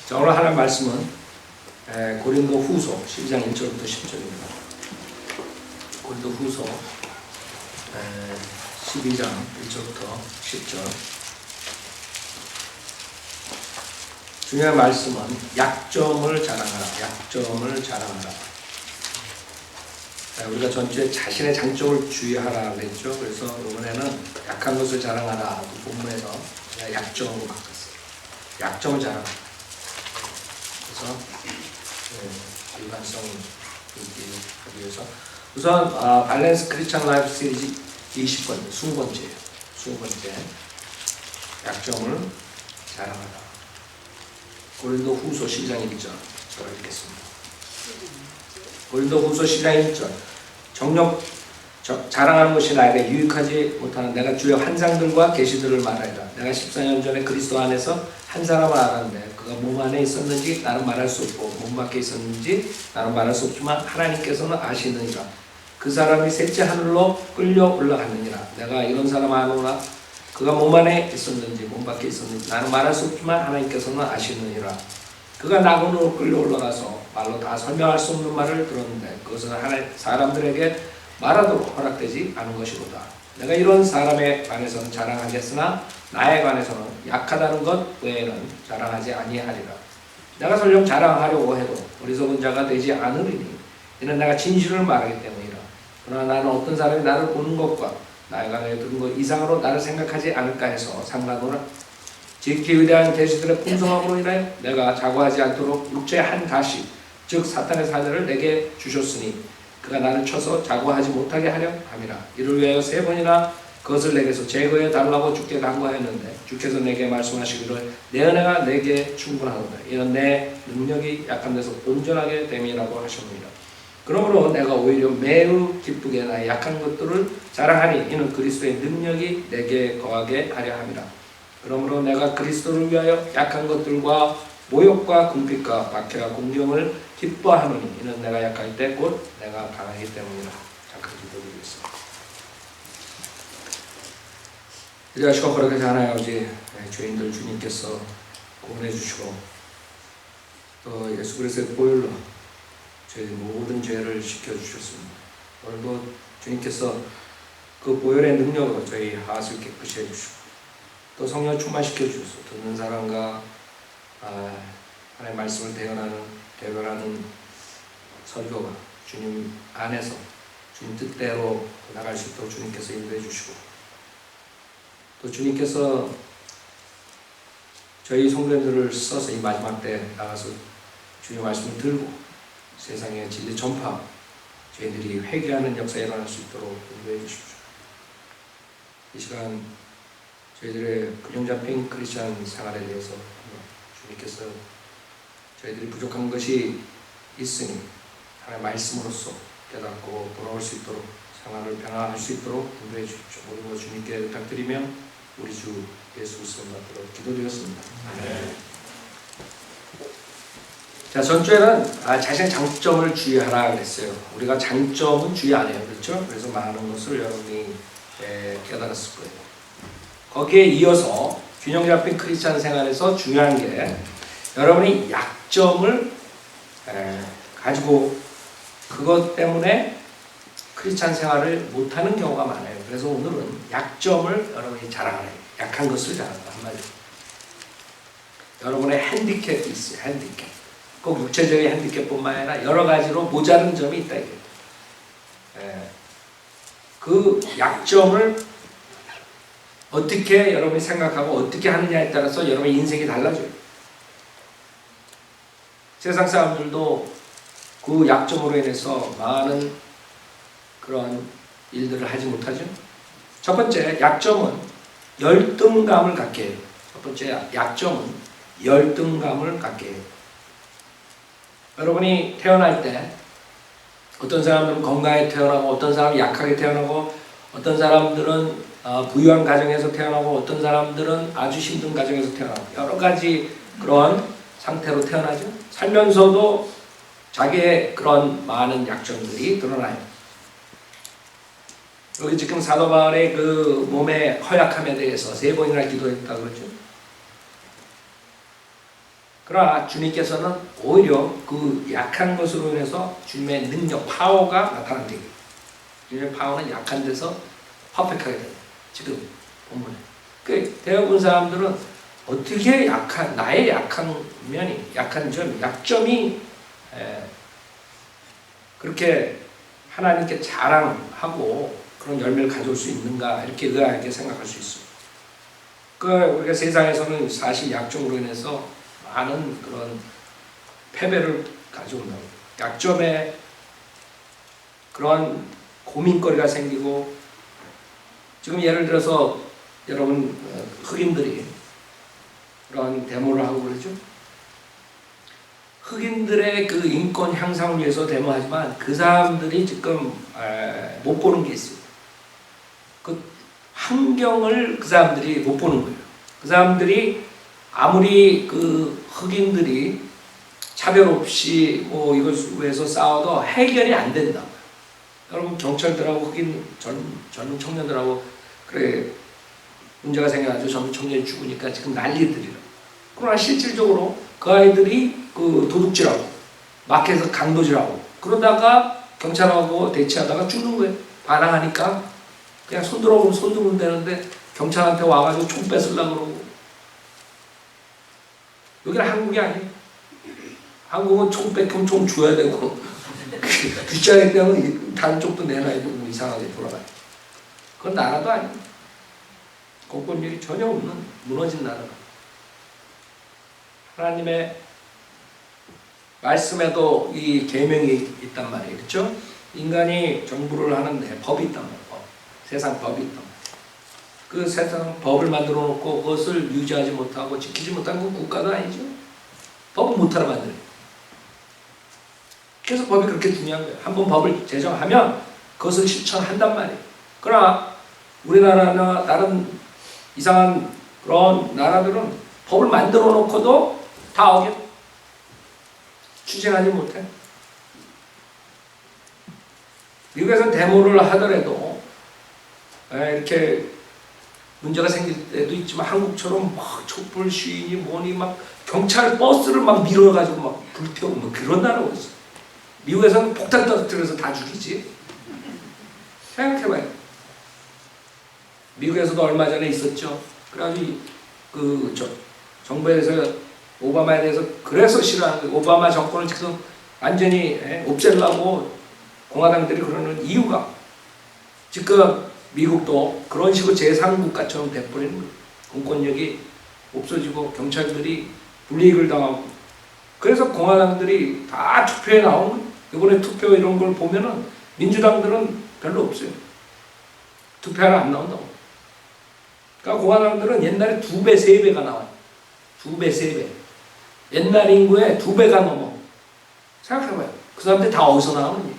자, 오늘 하나님 말씀은 고린도 후서 12장 1절부터 10절입니다. 고린도 후서 12장 1절부터 10절. 중요한 말씀은 약점을 자랑하라. 약점을 자랑하라. 자, 우리가 전주에 자신의 장점을 주의하라 그랬죠. 그래서 이번에는 약한 것을 자랑하라. 그 본문에서 약점으로 바꿨어요. 약점을 자랑하라. 그래서 일관성을 하기 위해서 우선 밸런스 크리스천 라이프 시리즈 20번째, 20번째예요. 20번째 약점을 자랑하라. 고린도 후서 12장 1절 제가 읽겠습니다. 고린도 후서 12장 1절 자랑하는 것이 나에게 유익하지 못하는 내가 주의 환상들과 계시들을 말하리라. 내가 14년 전에 그리스도 안에서 한 사람을 알았는데 그가 몸 안에 있었는지 나는 말할 수 없고 몸 밖에 있었는지 나는 말할 수 없지만 하나님께서는 아시느니라. 그 사람이 셋째 하늘로 끌려 올라갔느니라. 내가 이런 사람 아노라. 그가 몸 안에 있었는지 몸 밖에 있었는지 나는 말할 수 없지만 하나님께서는 아시느니라. 그가 낙원으로 끌려 올라가서 말로 다 설명할 수 없는 말을 들었는데 그것은 하나님 사람들에게 말하도록 허락되지 않은 것이로다. 내가 이런 사람에 관해서는 자랑하겠으나 나에 관해서는 약하다는 것 외에는 자랑하지 아니하리라. 내가 설령 자랑하려고 해도 어리석은 자가 되지 않으리니 이는 내가 진실을 말하기 때문이라. 그러나 나는 어떤 사람이 나를 보는 것과 나에 관하여 들은 것 이상으로 나를 생각하지 않을까 해서 상관노라. 지극히 위대한 계시들의 풍성함으로 인하여 내가 자고하지 않도록 육체의 한 가시 즉 사탄의 사자를 내게 주셨으니 그가 나를 쳐서 자고하지 못하게 하려 함이라. 이를 위하여 3번이나 그것을 내게서 제거해 달라고 주께 간구하였는데 주께서 내게 말씀하시기를 내 은혜가 내게 충분하도다. 이는 내 능력이 약한 데서 온전하게 됨이라고 하셨습니다. 그러므로 내가 오히려 매우 기쁘게 나의 약한 것들을 자랑하니 이는 그리스도의 능력이 내게 거하게 하려 함이라. 그러므로 내가 그리스도를 위하여 약한 것들과 모욕과 궁핍과 박해와 공경을 기뻐하노니 이는 내가 약할 때 곧 내가 강하기 때문이라. 잠깐 기도드리겠습니다. 이제가 거룩하지 않아요. 아버지, 죄인들 주님께서 구원해 주시고 또 예수 그리스도의 보혈로 저희 모든 죄를 씻겨주셨습니다. 오늘도 주님께서 그 보혈의 능력으로 저희 하수를 깨끗이 해주시고 또 성령 충만시켜 주셔서 듣는 사람과 하나님의 말씀을 대변하는 설교가 주님 안에서 주님 뜻대로 나갈 수 있도록 주님께서 인도해 주시고 또 주님께서 저희 성도들을 써서 이 마지막 때 나가서 주님 말씀을 들고 세상에 진리 전파 저희들이 회개하는 역사에 일어날 수 있도록 인도해 주십시오. 이 시간 저희들의 균형 잡힌 크리스천 생활에 대해서 주님께서 저희들이 부족한 것이 있으니 하나님의 말씀으로써 깨닫고 돌아올 수 있도록 생활을 변화할 수 있도록 인도해 주십시오. 모든 것 주님께 부탁드리며 우리 주 예수 그리스도 받들어 기도드렸습니다. 아멘. 자, 전주에는 자신의 장점을 주의하라 그랬어요. 우리가 장점은 주의 안 해요. 그렇죠? 그래서 많은 것을 여러분이 깨달았을 거예요. 거기에 이어서 균형 잡힌 크리스찬 생활에서 중요한 게 여러분이 약점을 가지고 그것 때문에 크리스찬 생활을 못하는 경우가 많아요. 그래서 오늘은 약점을 여러분이 자랑하라. 약한 것을 자랑하라. 한마디로. 여러분의 핸디캡이 있어요. 핸디캡. 꼭 육체적인 핸디캡뿐만 아니라 여러 가지로 모자른 점이 있다. 그 약점을 어떻게 여러분이 생각하고 어떻게 하느냐에 따라서 여러분의 인생이 달라져요. 세상 사람들도 그 약점으로 인해서 많은 그런 일들을 하지 못하죠. 첫 번째 약점은 열등감을 갖게 해요. 첫 번째 약점은 열등감을 갖게 해요. 여러분이 태어날 때 어떤 사람들은 건강하게 태어나고 어떤 사람은 약하게 태어나고 어떤 사람들은 부유한 가정에서 태어나고 어떤 사람들은 아주 힘든 가정에서 태어나고 여러 가지 그런 상태로 태어나죠. 살면서도 자기의 그런 많은 약점들이 드러나요. 여기 지금 사도 바울의 그 몸의 허약함에 대해서 3번이나 기도했다고 그러죠. 그러나 주님께서는 오히려 그 약한 것으로 인해서 주님의 능력, 파워가 나타나는 거예요. 주님의 파워는 약한 데서 퍼펙트하게 됩니다. 지금 본문에. 그 대부분 사람들은 어떻게 나의 약한 면이, 약한 점, 약점이 그렇게 하나님께 자랑하고 그런 열매를 가져올 수 있는가 이렇게 의아하게 생각할 수 있어요. 우리가 세상에서는 사실 약점으로 인해서 많은 그런 패배를 가져온다고. 약점에 그런 고민거리가 생기고, 지금 예를 들어서 여러분 흑인들이 그런 데모를 하고 그러죠. 흑인들의 그 인권 향상을 위해서 데모하지만 그 사람들이 지금 못 보는 게 있어요. 그 환경을 그 사람들이 못 보는 거예요. 그 사람들이 아무리 그 흑인들이 차별 없이 뭐 이걸 위해서 싸워도 해결이 안 된다. 여러분 경찰들하고 흑인 젊은 청년들하고 그래 문제가 생겨가지고 젊은 청년이 죽으니까 지금 난리들이라. 그러나 실질적으로 그 아이들이 그 도둑질하고 마켓에서 강도질하고 그러다가 경찰하고 대치하다가 죽는 거예요. 반항하니까 그냥 손 들어보면 손 들면 되는데 경찰한테 와가지고 총 뺏으려고 그러고. 여기는 한국이 아니에요. 한국은 총 뺏기면 총 줘야 되고 뒷자리 때문에 다른 쪽도 내놔야 되고 이상하게 돌아가요. 그건 나라도 아니에요. 공권력이 전혀 없는 무너진 나라가. 하나님의 말씀에도 이 계명이 있단 말이에요. 그렇죠? 인간이 정부를 하는데 법이 있단 말이에요. 세상 법이 있단 말이에요. 그 세상 법을 만들어 놓고 그것을 유지하지 못하고 지키지 못한 건 국가도 아니죠. 법은 못하러 만들어요. 그래서 법이 그렇게 중요한 거예요. 한번 법을 제정하면 그것을 실천한단 말이에요. 그러나 우리나라나 다른 이상한 그런 나라들은 법을 만들어 놓고도 다 어겨. 추진하지 못해. 미국에서는 데모를 하더라도 이렇게 문제가 생길 때도 있지만 한국처럼 막 촛불 시위니 뭐니 막 경찰 버스를 막 밀어가지고 막 불태우고 뭐 그런 나라가 있어. 미국에서는 폭탄 터뜨려서 다 죽이지. 생각해봐요. 미국에서도 얼마 전에 있었죠. 그래가지고 정부에 대해서 오바마에 대해서 그래서 싫어하는 거예요. 오바마 정권을 지금 완전히 없애려고 공화당들이 그러는 이유가 지금 미국도 그런 식으로 제3국가처럼 돼버리는 거예요. 공권력이 없어지고 경찰들이 불이익을 당하고. 그래서 공화당들이 다 투표에 나오는 거예요. 이번에 투표 이런 걸 보면은 민주당들은 별로 없어요. 투표하러 안 나온다고. 그러니까 공화당들은 옛날에 2배, 3배가 나와요. 2배, 3배. 옛날 인구의 2배가 넘어. 생각해봐요. 그 사람들이 다 어디서 나오는지.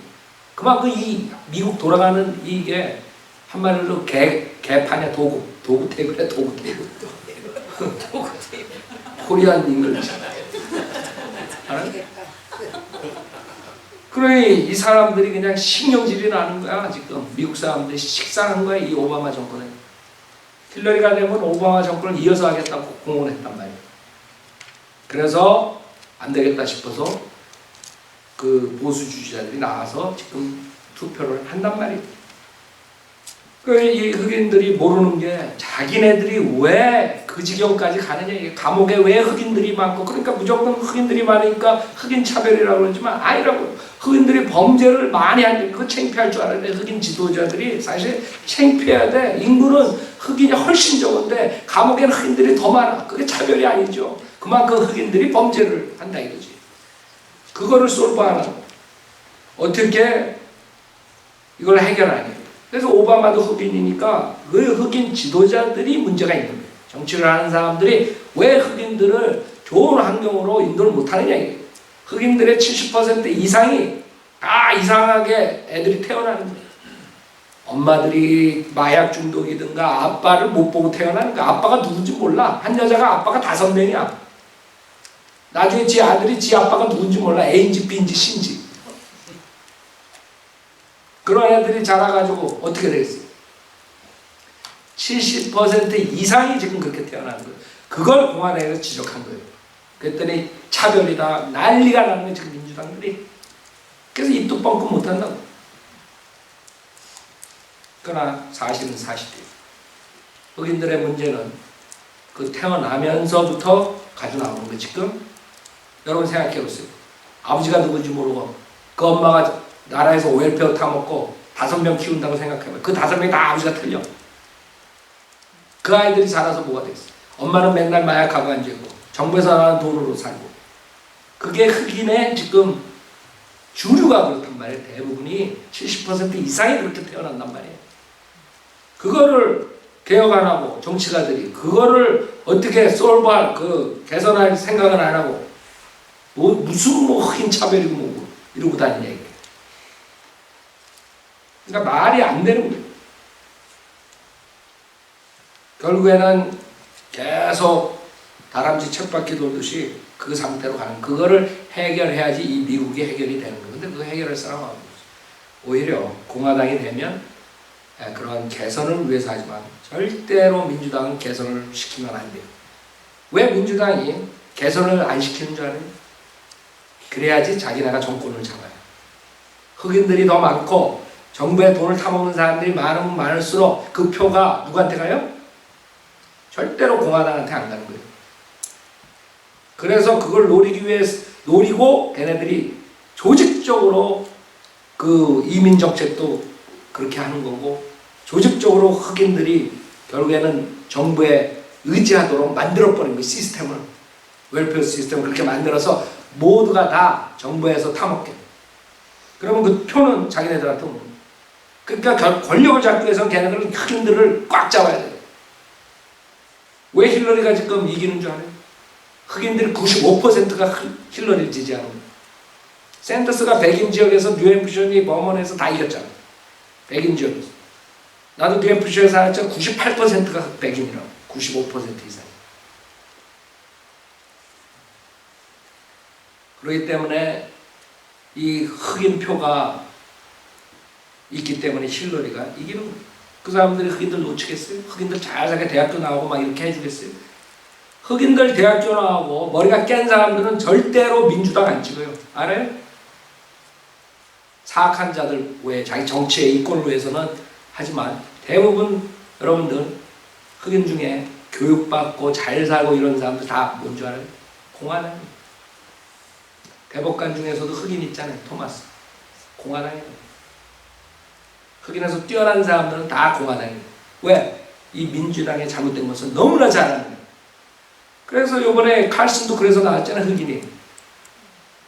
그만큼 이 미국 돌아가는 이게 한마디로 개판이야. 도구 테이블이야. 도구 테이블. 도구 테이블. 코리안 잉글리시. 알아요? 그러니 이 사람들이 그냥 신경질이 나는 거야. 지금 미국 사람들이 식상한 거야. 이 오바마 정권에. 힐러리가 되면 오바마 정권을 이어서 하겠다고 공언했단 말이에요. 그래서 안 되겠다 싶어서 그 보수 지지자들이 나와서 지금 투표를 한단 말이에요. 이 흑인들이 모르는 게 자기네들이 왜 그 지경까지 가느냐. 감옥에 왜 흑인들이 많고 그러니까 무조건 흑인들이 많으니까 흑인 차별이라고 그러지만 아니라고. 흑인들이 범죄를 많이 하는데 그거 창피할 줄 알아야 돼. 흑인 지도자들이 사실 창피해야 돼. 인구는 흑인이 훨씬 적은데 감옥에는 흑인들이 더 많아. 그게 차별이 아니죠. 그만큼 흑인들이 범죄를 한다 이거지. 그거를 솔브하는 어떻게 이걸 해결하냐. 그래서 오바마도 흑인이니까 그 흑인 지도자들이 문제가 있는 거예요. 정치를 하는 사람들이 왜 흑인들을 좋은 환경으로 인도를 못하느냐 이거예요. 흑인들의 70% 이상이 다 이상하게 애들이 태어나는 거예요. 엄마들이 마약 중독이든가 아빠를 못 보고 태어나는 거야. 아빠가 누군지 몰라. 한 여자가 아빠가 5명이야. 나중에 지 아들이 지 아빠가 누군지 몰라. A인지 B인지 C인지. 그런 애들이 자라가지고 어떻게 되겠어요? 70% 이상이 지금 그렇게 태어나는 거예요. 그걸 공안에서 지적한 거예요. 그랬더니 차별이다 난리가 나는 거예요 지금 민주당들이. 그래서 입도 뻥끗 못한다고. 그러나 사실은 사실이에요. 흑인들의 문제는 그 태어나면서부터 가지고 나오는 거예요 지금. 여러분 생각해 보세요. 아버지가 누군지 모르고 그 엄마가 나라에서 웰페어 타먹고 5명 키운다고 생각해봐요. 그 5명이 다 아버지가 틀려. 그 아이들이 자라서 뭐가 되겠어요? 엄마는 맨날 마약하고 앉아있고 정부에서 나는 돈으로 살고. 그게 흑인의 지금 주류가 그렇단 말이에요. 대부분이 70% 이상이 그렇게 태어난단 말이에요. 그거를 개혁 안 하고 정치가들이 그거를 어떻게 솔브할 개선할 생각은 안 하고 무슨 흑인 차별이고 뭐고 이러고 다니냐 이게. 그러니까 말이 안 되는 거예요. 결국에는 계속 다람쥐 쳇바퀴 돌듯이 그 상태로 가는, 그거를 해결해야지 이 미국이 해결이 되는 거예요. 근데 그거 해결할 사람은 없어요. 오히려 공화당이 되면 그런 개선을 위해서 하지만 절대로 민주당은 개선을 시키면 안 돼요. 왜 민주당이 개선을 안 시키는 줄 알아요? 그래야지 자기네가 정권을 잡아요. 흑인들이 더 많고 정부의 돈을 타먹는 사람들이 많으면 많을수록 그 표가 누구한테 가요? 절대로 공화당한테 안 가는 거예요. 그래서 그걸 노리고 걔네들이 조직적으로 그 이민 정책도 그렇게 하는 거고, 조직적으로 흑인들이 결국에는 정부에 의지하도록 만들어버린 거예요. 시스템을, 웰페어 시스템을 그렇게 만들어서 모두가 다 정부에서 타먹게. 그러면 그 표는 자기네들한테 오는 거예요. 그러니까 권력을 잡기 위해서는 걔네들은 흑인들을 꽉 잡아야 돼요. 왜 힐러리가 지금 이기는 줄 알아요? 흑인들이 95%가 힐러리를 지지하는 거예요. 샌더스가 백인 지역에서 뉴햄프셔니 버먼에서 다 이겼잖아. 백인 지역에서. 나도 뉴햄프셔에 살았지만 98%가 백인이라고. 95% 이상. 그렇기 때문에 이 흑인 표가 있기 때문에 힐러리가 이기는 거예요. 그 사람들이 흑인들 놓치겠어요? 흑인들 잘 살게 대학교 나오고 막 이렇게 해주겠어요? 흑인들 대학교 나오고 머리가 깬 사람들은 절대로 민주당 안 찍어요. 알아요? 사악한 자들 왜 자기 정치의 이권을 위해서는 하지만 대부분 여러분들 흑인 중에 교육받고 잘 살고 이런 사람들 다 뭔 줄 알아요? 공화당이에요. 대법관 중에서도 흑인 있잖아요. 토마스. 공화당이에요. 흑인에서 뛰어난 사람들은 다 공화당이에요. 왜? 이 민주당의 잘못된 것은 너무나 잘 아는 거예요. 그래서 요번에 칼슨도 그래서 나왔잖아요. 흑인이.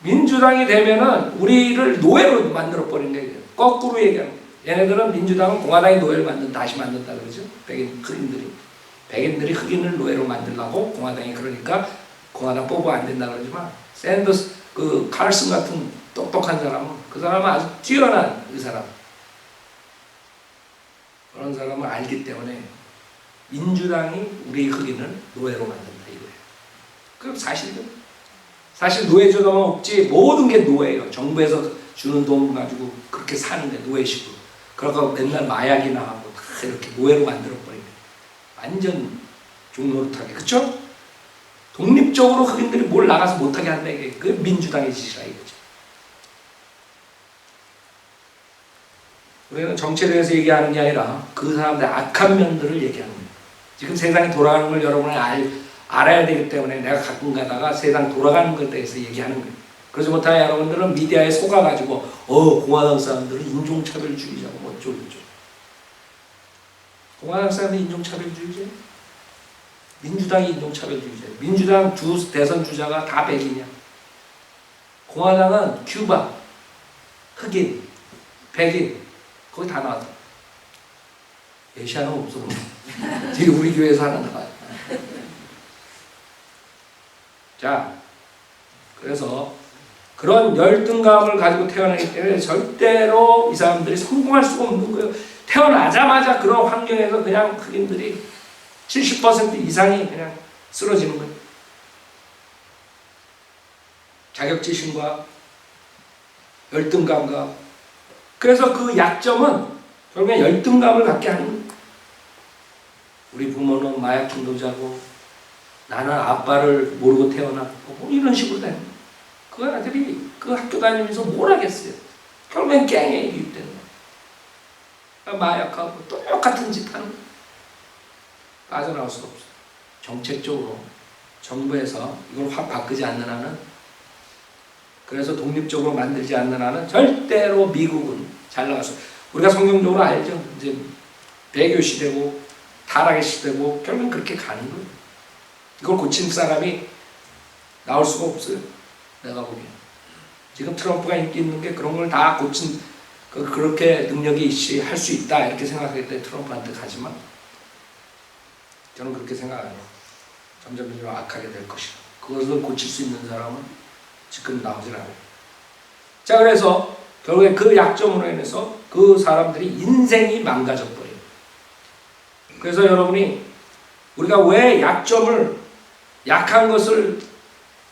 민주당이 되면은 우리를 노예로 만들어버린 거예요. 거꾸로 얘기하는 거예요. 얘네들은 민주당은 공화당이 노예를 다시 만든다 그러죠. 백인들이 흑인을 노예로 만들려고 공화당이 그러니까 공화당 뽑아 안 된다 그러지만 샌더스, 칼슨 같은 똑똑한 사람은 그 사람은 아주 뛰어난 그 사람. 그런 사람을 알기 때문에 민주당이 우리 흑인을 노예로 만든다 이거예요. 그럼 사실 노예주의가 없지 모든 게 노예예요. 정부에서 주는 돈 가지고 그렇게 사는데 노예식으로. 그러고 맨날 마약이나 하고 다 이렇게 노예로 만들어버리는 완전 종노릇하게. 그쵸? 독립적으로 흑인들이 뭘 나가서 못하게 한다 이게. 그 민주당의 짓이라 이거죠. 우리는 정치에 대해서 얘기하는 게 아니라 그 사람들의 악한 면들을 얘기하는 거예요. 지금 세상이 돌아가는 걸 여러분이 알아야 되기 때문에 내가 가끔 가다가 세상 돌아가는 것에 대해서 얘기하는 거예요. 그러지 못하면 여러분들은 미디어에 속아가지고 공화당 사람들은 인종차별주의자고 뭐 어쩌고저쩌고. 공화당 사람들이 인종차별주의자예요? 민주당이 인종차별주의자예요. 민주당 두 대선 주자가 다 백인이야. 공화당은 큐바, 흑인, 백인 거기 다 나왔다. 예시아는 없어. 지금 우리 교회에서 하나 나와요. 자, 그래서 그런 열등감을 가지고 태어나기 때문에 절대로 이 사람들이 성공할 수가 없는 거예요. 태어나자마자 그런 환경에서 그냥 흑인들이 70% 이상이 그냥 쓰러지는 거예요. 자격지심과 열등감과. 그래서 그 약점은 결국에 열등감을 갖게 하는 거예요. 우리 부모는 마약 중독자고 나는 아빠를 모르고 태어났고 뭐 이런 식으로 되는 거예요. 그 아들이 그 학교 다니면서 뭘 하겠어요. 결국엔 갱에 유입되는 거예요. 마약하고 똑같은 짓 하는 거예요. 빠져나올 수가 없어요. 정책적으로 정부에서 이걸 확 바꾸지 않는 한은, 그래서 독립적으로 만들지 않는 한은 절대로 미국은 잘 나가서, 우리가 성경적으로 알죠. 이제 배교 시대고 타락의 시대고 결국은 그렇게 가는 거예요. 이걸 고친 사람이 나올 수가 없어요. 내가 보기엔 지금 트럼프가 인기 있는 게 그런 걸 다 고친, 그렇게 능력이 할 수 있다 이렇게 생각할 때 트럼프한테 가지만, 저는 그렇게 생각 안 해요. 점점 악하게 될 것이다. 그것을 고칠 수 있는 사람은 지금 나오질 않아요. 자, 그래서 결국에 그 약점으로 인해서 그 사람들이 인생이 망가져 버려요. 그래서 여러분이, 우리가 왜 약한 것을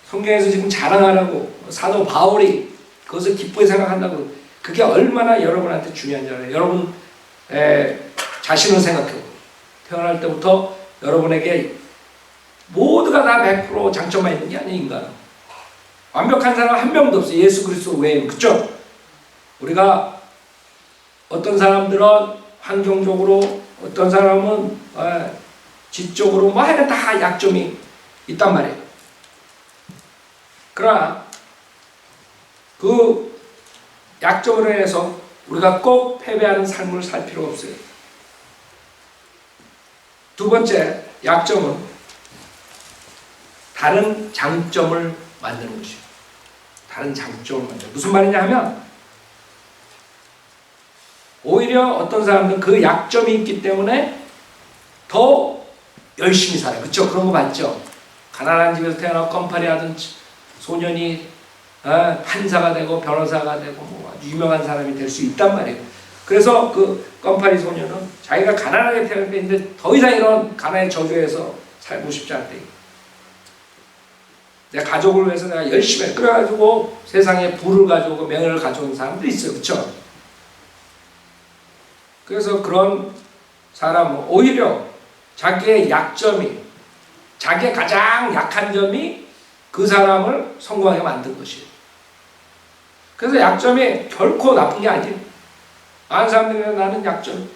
성경에서 지금 자랑하라고 사도 바울이 그것을 기쁘게 생각한다고, 그게 얼마나 여러분한테 중요한지 알아요. 여러분 자신을 생각해보고, 태어날 때부터 여러분에게 모두가 다 100% 장점만 있는 게 아니에요. 인간은 완벽한 사람 한 명도 없어요. 예수 그리스도 외에는. 그렇죠? 우리가 어떤 사람들은 환경적으로, 어떤 사람은 지적으로 뭐 하여간 다 약점이 있단 말이에요. 그러나 그 약점으로 인해서 우리가 꼭 패배하는 삶을 살 필요가 없어요. 두 번째 약점은 다른 장점을 만드는 것이에요. 다른 장점을 만드는. 무슨 말이냐 하면, 오히려 어떤 사람들은 그 약점이 있기 때문에 더 열심히 살아요. 그쵸? 그런 거 봤죠? 가난한 집에서 태어나고 껌파리 하던 소년이 판사가 되고 변호사가 되고 뭐 아주 유명한 사람이 될 수 있단 말이에요. 그래서 그 껌파리 소년은 자기가 가난하게 태어났는데 더 이상 이런 가난의 저주에서 살고 싶지 않대. 내 가족을 위해서 내가 열심히 해. 그래가지고 세상에 부를 가져오고 명예를 가져온 사람들이 있어요. 그쵸? 그래서 그런 사람은 오히려 자기의 약점이, 자기의 가장 약한 점이 그 사람을 성공하게 만든 것이에요. 그래서 약점이 결코 나쁜 게 아니에요. 많은 사람들이 나는 약점,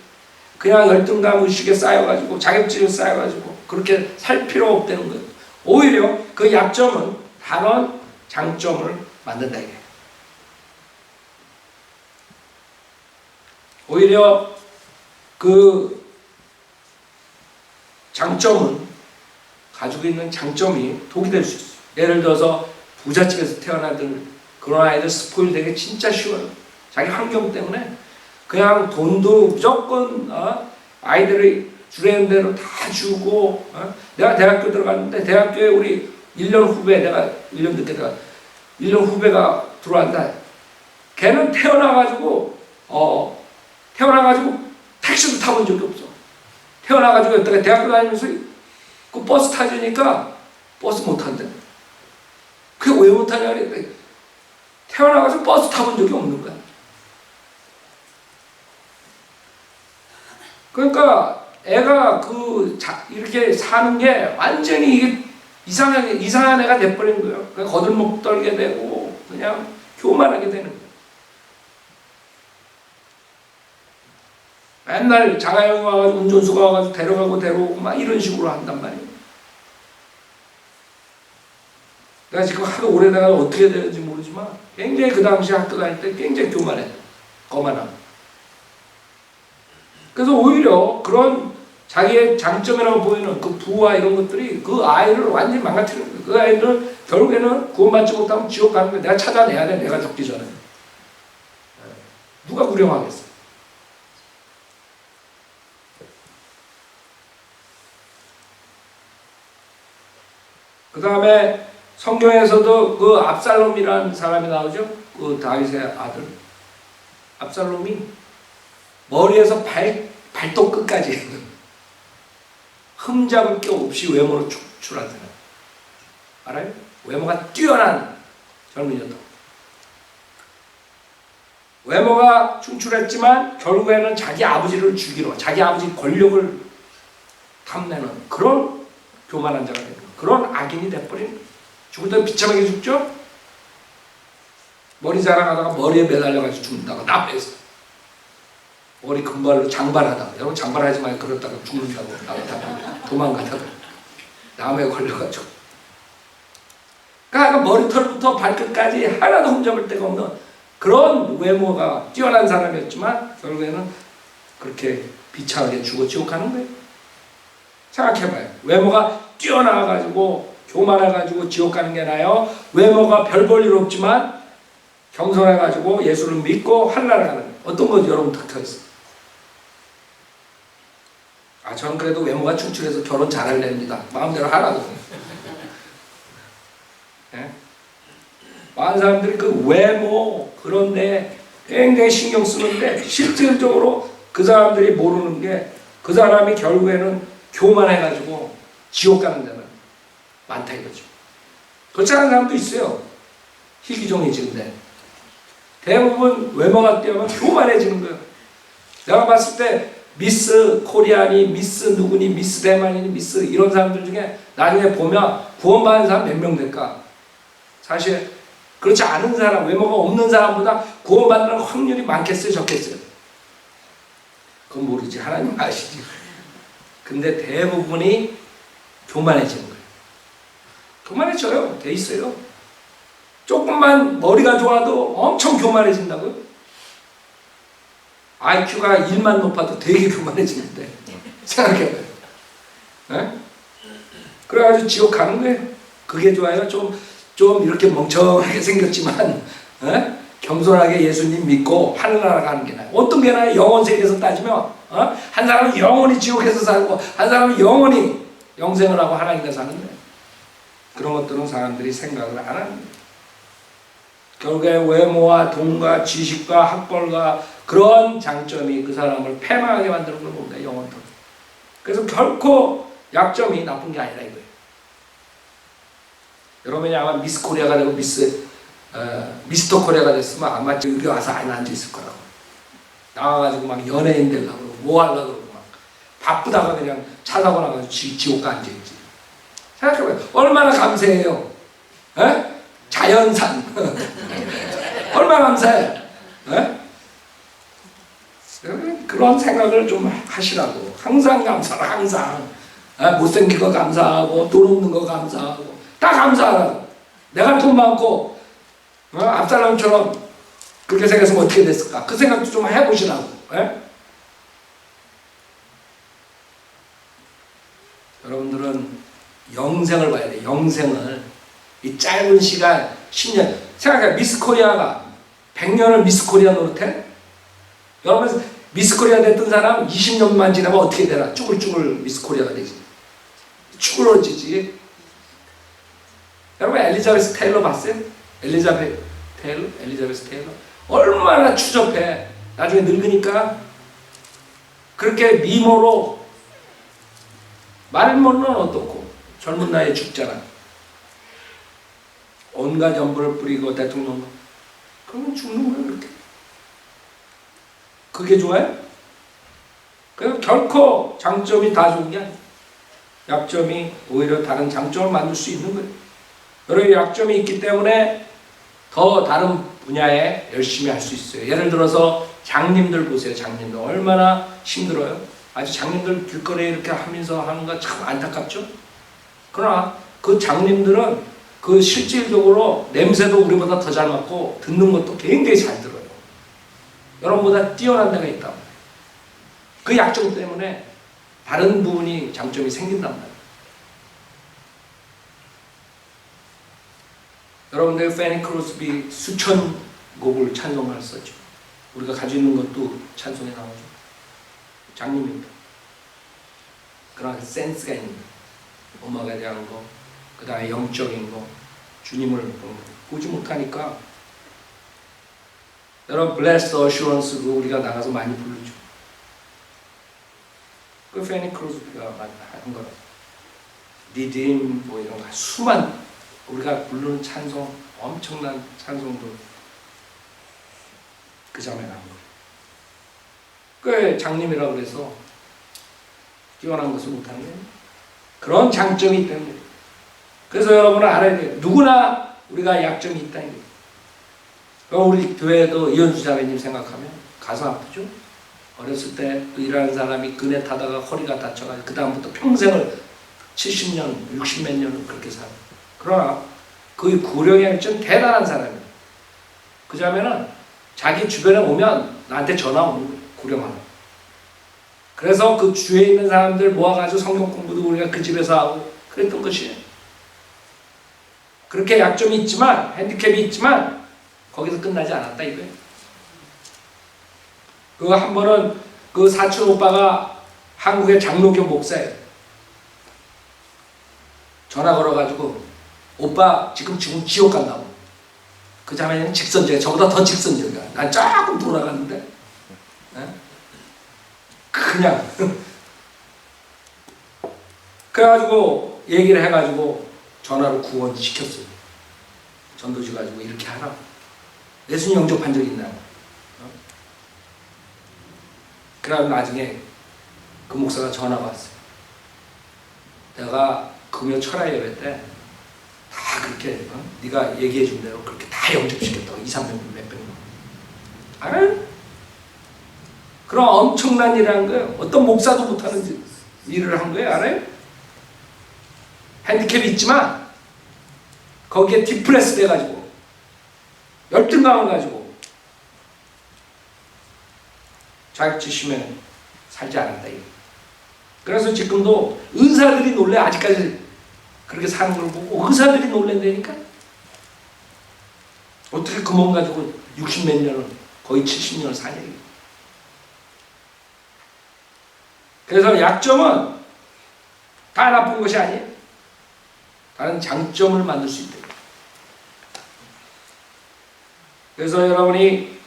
그냥 열등감 의식에 쌓여가지고 자격지에 쌓여가지고 그렇게 살 필요 없다는 거예요. 오히려 그 약점은 다른 장점을 만든다 이게. 오히려 그 장점은, 가지고 있는 장점이 독이 될 수 있어요. 예를 들어서 부잣집에서 태어나던 그런 아이들 스포일 되게 진짜 쉬워요. 자기 환경 때문에 그냥 돈도 무조건 아이들이 주려는 대로 다 주고, 내가 대학교 들어갔는데 대학교에 우리 1년 후배, 내가 1년 늦게 들어가 1년 후배가 들어왔다. 걔는 태어나가지고 택시도 타본 적이 없어. 태어나가지고 여태까지 대학교 다니면서 그 버스 타주니까 버스 못 탄대. 그게 왜 못 타냐 그래. 태어나가지고 버스 타본 적이 없는 거야. 그러니까 애가 이렇게 사는 게 완전히 이게 이상한 애가 돼버린 거예요. 그러니까 거들먹 떨게 되고 그냥 교만하게 되는 거예요. 맨날 장하영이 와가지고 운전수가 와가지고 데려가고 데려오고 막 이런 식으로 한단 말이에요. 내가 지금 하도 오래 내가 어떻게 되는지 모르지만 굉장히 그 당시 학교 다닐 때 굉장히 교만해. 거만함. 그래서 오히려 그런 자기의 장점이라고 보이는 그 부와 이런 것들이 그 아이를 완전히 망가뜨리는 거예요. 그 아이는 결국에는 구원받지 못하면 지옥 가는 거예요. 내가 찾아내야 돼. 내가 죽기 전에. 누가 구령하겠어. 그 다음에 성경에서도 그 압살롬이라는 사람이 나오죠. 그 다윗의 아들. 압살롬이 머리에서 발톱 끝까지 흠잡을 게 없이 외모로 축출하더라. 알아요? 외모가 뛰어난 젊은이였다. 외모가 충출했지만 결국에는 자기 아버지를 죽이러, 자기 아버지 권력을 탐내는 그런 교만한 자가 되는 거예요. 그런 악인이 돼버린 거예요. 죽을 때 비참하게 죽죠? 머리 자랑하다가 머리에 매달려가지고 죽는다고 나무에서. 머리 금발로 장발하다가, 여러분 장발하지 말고 그러다가 죽는다고 나가다가 도망가다가 나무에 걸려가지고. 그러니까 머리털부터 발끝까지 하나도 흠잡을 데가 없는 그런 외모가 뛰어난 사람이었지만 결국에는 그렇게 비참하게 죽어 지옥 가는 거예요. 생각해봐요. 외모가 뛰어나가지고 교만해가지고 지옥 가는 게 나아요? 외모가 별 볼 일 없지만 겸손해가지고 예수를 믿고 하늘나라 가는 거예요. 어떤 거 여러분 닥터있어요? 저는 그래도 외모가 충출해서 결혼 잘할랍니다. 마음대로 하라고. 네? 많은 사람들이 그 외모 그런데 굉장히 신경 쓰는데 실질적으로 그 사람들이 모르는 게 그 사람이 결국에는 교만해가지고 지옥 가는 데는 많다 이거죠. 그렇지 않은 사람도 있어요. 희귀종이지근데 대부분 외모가 뛰어나면 교만해지는 거예요. 내가 봤을 때 미스 코리아니, 미스 누구니, 미스 대만이니, 미스 이런 사람들 중에 나중에 보면 구원받은 사람 몇 명 될까? 사실 그렇지 않은 사람, 외모가 없는 사람보다 구원받는 확률이 많겠어요, 적겠어요? 그건 모르지. 하나님 아시지. 근데 대부분이 교만해지는 거예요. 교만해져요. 돼 있어요. 조금만 머리가 좋아도 엄청 교만해진다고요? IQ가 1만 높아도 되게 교만해지는데 생각해봐요. 네? 그래가지고 지옥 가는 거예요. 그게 좋아요. 좀 이렇게 멍청하게 생겼지만 겸손하게 예수님 믿고 하늘나라 가는 게 나아요. 어떤 게 나아요? 영원 세계에서 따지면 한 사람은 영원히 지옥에서 살고 한 사람은 영원히 영생을 하고 하나님과 사는 거예요. 그런 것들은 사람들이 생각을 안 하는 거예요. 결국에 외모와 돈과 지식과 학벌과 그런 장점이 그 사람을 패망하게 만드는 걸 봅니다. 영원토록. 그래서 결코 약점이 나쁜 게 아니라 이거예요. 여러분이 아마 미스 코리아가 되고 미스터 코리아가 됐으면 아마 여기 와서 안 앉아있을 거라고. 나와가지고 막 연예인 되려고 그러고 뭐 하려고 그러고 막 바쁘다가 그냥 차 타고 나가지고 지옥가 앉아있지. 생각해봐요. 얼마나 감사해요. 에? 자연산. 얼마나 감사해. 에? 그런 생각을 좀 하시라고. 항상 감사라, 항상. 못생긴 거 감사하고, 돈 없는 거 감사하고, 다 감사하라고. 내가 돈 많고, 앞사람처럼 그렇게 생각했으면 어떻게 됐을까? 그 생각도 좀 해보시라고. 에? 여러분들은 영생을 봐야 돼. 영생을. 이 짧은 시간, 10년. 생각해, 미스 코리아가 100년을 미스 코리아 노릇해? 여러분, 미스 코리아 됐던 사람 20년만 지나면 어떻게 되나? 쭈글쭈글 미스 코리아가 되지. 쭈글어지지. 여러분, 엘리자베스 테일러 봤어요? 엘리자베스 테일러? 얼마나 추접해. 나중에 늙으니까 그렇게 미모로 말모는 어떻고 젊은 나이에 죽잖아. 온갖 연불을 뿌리고 대통령 그러면 죽는 거예요. 그렇게. 그게 좋아요? 그래서 결코 장점이 다 좋은 게 아니에요. 약점이 오히려 다른 장점을 만들 수 있는 거예요. 여러 약점이 있기 때문에 더 다른 분야에 열심히 할 수 있어요. 예를 들어서 장님들 보세요. 장님들 얼마나 힘들어요. 아주 장님들 길거리에 이렇게 하면서 하는 거 참 안타깝죠. 그러나 그 장님들은 그 실질적으로 냄새도 우리보다 더 잘 맡고 듣는 것도 굉장히 잘 들어요. 여러분보다 뛰어난 데가 있다. 그 약점 때문에 다른 부분이 장점이 생긴단 말이에요. 여러분들 페니 크로스비 수천 곡을 찬송을 썼죠. 우리가 가지고 있는 것도 찬송에 나오죠. 장님입니다. 그런 센스가 있는 음악에 대한 거, 그 다음에 영적인 거, 주님을 보지 못하니까 여러분 Blessed Assurance도 우리가 나가서 많이 부르죠. 그 페니 크로스비가 한 거라. 리딤 뭐 이런 거 수만 우리가 부르는 찬송 엄청난 찬송도 그 자매에 나온 거예요. 그 장님이라고 그래서 뛰어난 것을 못하는 거예요. 그런 장점이 때문에 그래서 여러분은 알아야 돼요. 누구나 우리가 약점이 있다는 거예요. 우리 교회도 이현수 자매님 생각하면 가슴 아프죠? 어렸을 때 일하는 사람이 그네 타다가 허리가 다쳐가지고 그 다음부터 평생을 70년, 60몇 년을 그렇게 살아. 그러나 그 구령의 약점 대단한 사람이에요. 그 자매는 자기 주변에 오면 나한테 전화 오는 거예요. 구령하는. 그래서 그 주위에 있는 사람들 모아가지고 성경 공부도 우리가 그 집에서 하고 그랬던 것이에요. 그렇게 약점이 있지만, 핸디캡이 있지만 거기서 끝나지 않았다 이거예요. 그 한 번은 그 사촌 오빠가 한국의 장로교 목사예요. 전화 걸어가지고 오빠 지금 지옥 간다고. 그 자매는 직선적이야. 저보다 더 직선적이야. 난 조금 돌아갔는데 그냥 그래가지고 얘기를 해가지고 전화로 구원시켰어요. 전도지 가지고 이렇게 하라고. 예수님 영접한 적 있나요? 그러면 나중에 그 목사가 전화가 왔어요. 내가 금요 철야 예배 때 다 그렇게 네가 얘기해 준 대로 그렇게 다 영접시켰다고. 2, 300명 몇백 명. 알아요? 그럼 엄청난 일을 한 거예요. 어떤 목사도 못하는 일을 한 거예요. 알아요? 핸디캡이 있지만 거기에 디프레스 돼가지고 열등감을 가지고 자격지심에 살지 않았다. 그래서 지금도 의사들이 놀래. 아직까지 그렇게 사는 걸 보고 의사들이 놀랜다니까. 어떻게 그 몸 가지고 60 몇 년을, 거의 70년을 사냐. 그래서 약점은 다 나쁜 것이 아니에요. 다른 장점을 만들 수 있다. 그래서 여러분이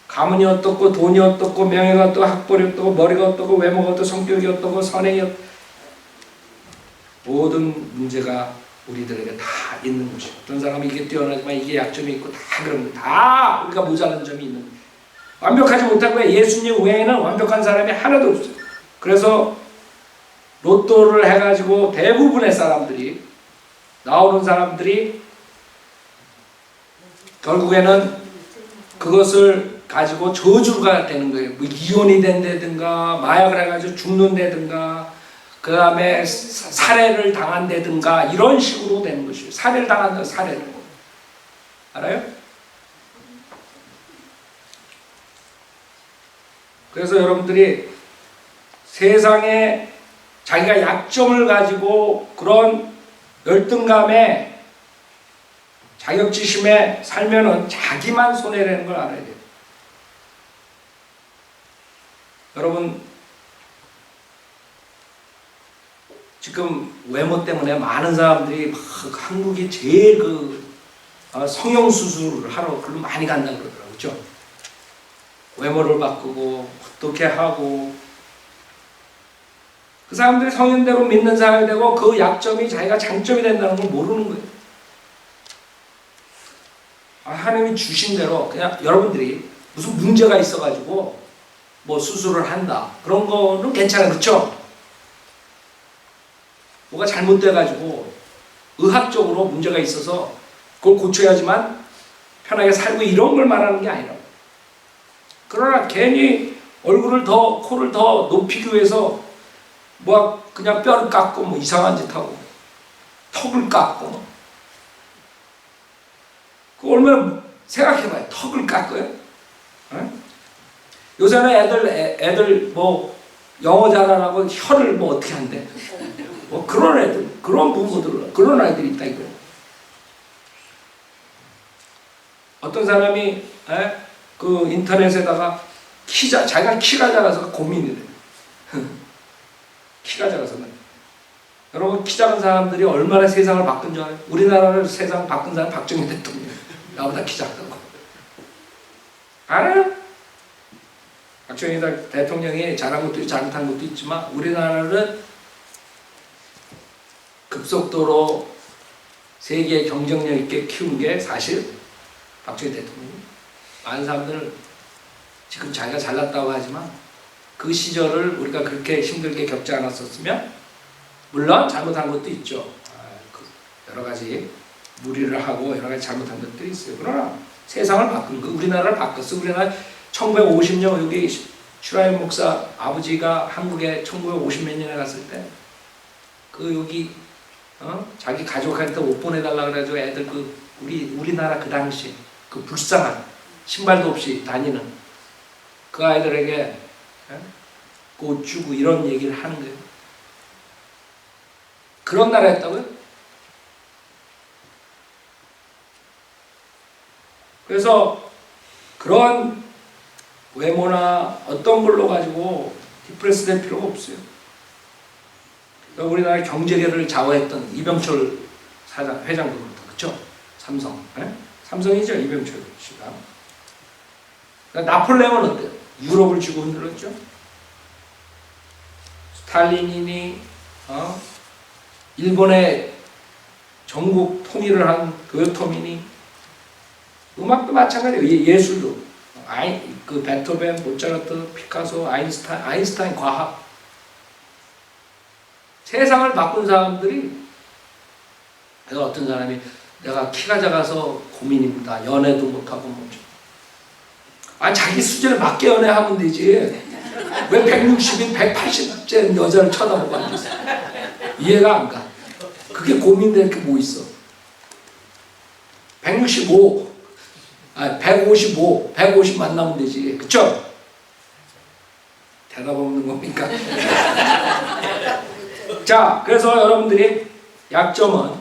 가문이 어떻고 돈이 어떻고 명예가 어떻고 학벌이 어떻고 머리가 어떻고 외모가 어떻고 성격이 어떻고 선행이 어떻고 모든 문제가 우리들에게 다 있는 것이에요. 어떤 사람은 이게 뛰어나지만 이게 약점이 있고 다 그런 거 다 우리가 모자란 점이 있는 거예요. 완벽하지 못하고 예수님 외에는 완벽한 사람이 하나도 없어요. 그래서 로또를 해가지고 대부분의 사람들이 나오는 사람들이 결국에는 그것을 가지고 저주가 되는 거예요. 뭐 이혼이 된다든가 마약을 해가지고 죽는다든가 그 다음에 살해를 당한다든가 이런 식으로 되는 것이에요. 살해를 당한다. 살해를. 알아요? 그래서 여러분들이 세상에 자기가 약점을 가지고 그런 열등감에 자격지심에 살면은 자기만 손해라는 걸 알아야 돼요. 여러분 지금 외모 때문에 많은 사람들이 막 한국이 제일 성형수술을 하러 그럼 많이 간다고 그러더라고요. 그렇죠? 외모를 바꾸고 어떻게 하고 그 사람들이 성현대로 믿는 사람이 되고 그 약점이 자기가 장점이 된다는 걸 모르는 거예요. 하나님이 주신 대로 그냥 여러분들이 무슨 문제가 있어가지고 뭐 수술을 한다 그런 거는 괜찮아요. 그렇죠? 뭐가 잘못돼가지고 의학적으로 문제가 있어서 그걸 고쳐야지만 편하게 살고 이런 걸 말하는 게 아니라 그러나 괜히 얼굴을 더 코를 더 높이기 위해서 뭐 그냥 뼈를 깎고 뭐 이상한 짓 하고 턱을 깎고 그 얼마나 생각해봐요. 턱을 깎고요. 요새는 애들 뭐 영어 잘하라고 혀를 뭐 어떻게 한대. 뭐 그런 애들, 그런 부부들, 그런 아이들이 있다 이거예요. 어떤 사람이 그 인터넷에다가 자기가 키가 작아서 고민이 돼. 키가 작아서. 여러분 키 작은 사람들이 얼마나 세상을 바꾼 줄 알아요? 우리나라를 세상 바꾼 사람 박정희 대통령. 나보다 키 작다고. 알아요? 박정희 대통령이 잘한 것도 있고 잘못한 것도 있지만 우리나라를 급속도로 세계 경쟁력 있게 키운 게 사실 박정희 대통령이. 많은 사람들은 지금 자기가 잘났다고 하지만 그 시절을 우리가 그렇게 힘들게 겪지 않았었으면 물론 잘못한 것도 있죠. 여러 가지 무리를 하고 여러 가지 잘못한 것들이 있어요. 그러나 세상을 바꾼 거, 우리나라를 바꿨어. 우리나라 1950년 여기 슈라임 목사 아버지가 한국에 1950몇 년에 갔을 때 그 여기 자기 가족한테 옷 보내달라 그래가지고 애들 그 우리나라 그 당시 그 불쌍한 신발도 없이 다니는 그 아이들에게 옷 주고 이런 얘기를 하는 거예요. 그런 나라였다고요? 그래서 그런 외모나 어떤 걸로 가지고 디프레스 될 필요가 없어요. 우리나라 경제계를 좌우했던 이병철 회장도 그렇다. 그쵸? 삼성. 삼성이죠, 이병철 씨가. 그러니까 나폴레옹은 어때요? 유럽을 쥐고 흔들었죠? 스탈린이니, 일본의 전국 통일을 한 도요토미니, 음악도 마찬가지예요. 예술도. 그 베토벤, 모차르트, 피카소, 아인슈타인 과학. 세상을 바꾼 사람들이, 내가 어떤 사람이 내가 키가 작아서 고민입니다. 연애도 못하고 뭐죠. 자기 수준에 맞게 연애하면 되지. 왜 160인 180째 여자를 쳐다보고 앉았어. 이해가 안 가. 그게 고민될 게 뭐 있어. 165, 155, 150 만나면 되지. 그쵸? 대답 없는 겁니까? 자, 그래서 여러분들이 약점은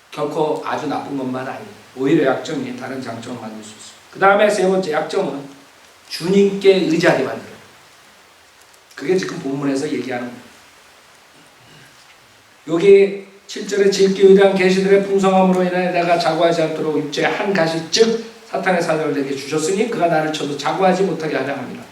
결코 아주 나쁜 것만 아니에요. 오히려 약점이 다른 장점을 만들 수 있어요. 그 다음에 세 번째 약점은 주님께 의지하게 만들어요. 그게 지금 본문에서 얘기하는 거예요. 여기 7절에 질기 위대한 계시들의 풍성함으로 인해 내가 자고하지 않도록 입자에 한 가시 즉 사탄의 사자를 내게 주셨으니 그가 나를 쳐도 자고하지 못하게 하려 함이라.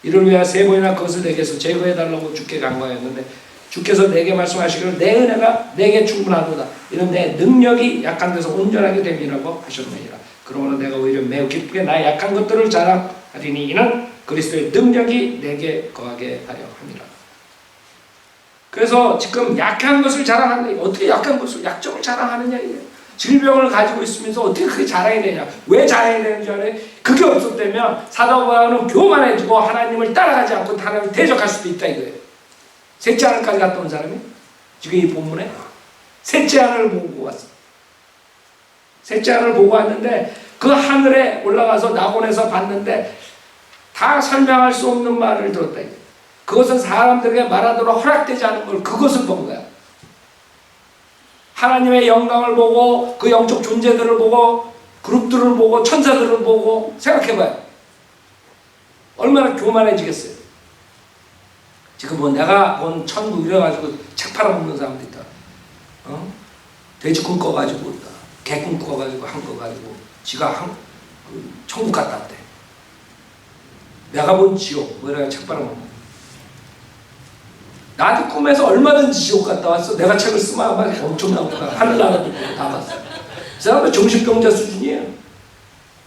이를 위하여 세 번이나 그것을 내게서 제거해달라고 주께 간구하였는데 주께서 내게 말씀하시기를 내 은혜가 내게 충분하도다. 이는 내 능력이 약한 데서 온전하게 됨이라고 하셨느니라. 그러므로 내가 오히려 매우 기쁘게 나의 약한 것들을 자랑하리니 이는 그리스도의 능력이 내게 거하게 하려 함이라. 그래서 지금 약한 것을 자랑하는 게 어떻게 약한 것을 약점을 자랑하느냐 이거예요. 질병을 가지고 있으면서 어떻게 그게 자랑이 되냐. 왜 자랑이 되는 줄 알아요? 그게 없었다면 사도 바울은 교만해지고 하나님을 따라가지 않고 하나님을 대적할 수도 있다 이거예요. 셋째 하늘까지 갔다 온 사람이 지금 이 본문에 셋째 하늘을 보고 왔어. 셋째 하늘을 보고 왔는데 그 하늘에 올라가서 낙원에서 봤는데 다 설명할 수 없는 말을 들었다 이거예요. 그것은 사람들에게 말하도록 허락되지 않은 걸 그것을 본 거야. 하나님의 영광을 보고 그 영적 존재들을 보고 그룹들을 보고 천사들을 보고 생각해봐요. 얼마나 교만해지겠어요. 지금 뭐 내가 본 천국 이래가지고 책 팔아먹는 사람도 있다. 돼지 꿈꿔가지고 개 꿈꿔가지고 한 거 가지고 지가 천국 갔다 왔대. 내가 본 지옥 뭐 이래가 책 팔아먹는. 나도 꿈에서 얼마든지 지옥 갔다 왔어. 내가 책을 쓰면 아마 엄청나구나. 하늘나라도 다 봤어. 그 사람은 정신병자 수준이에요.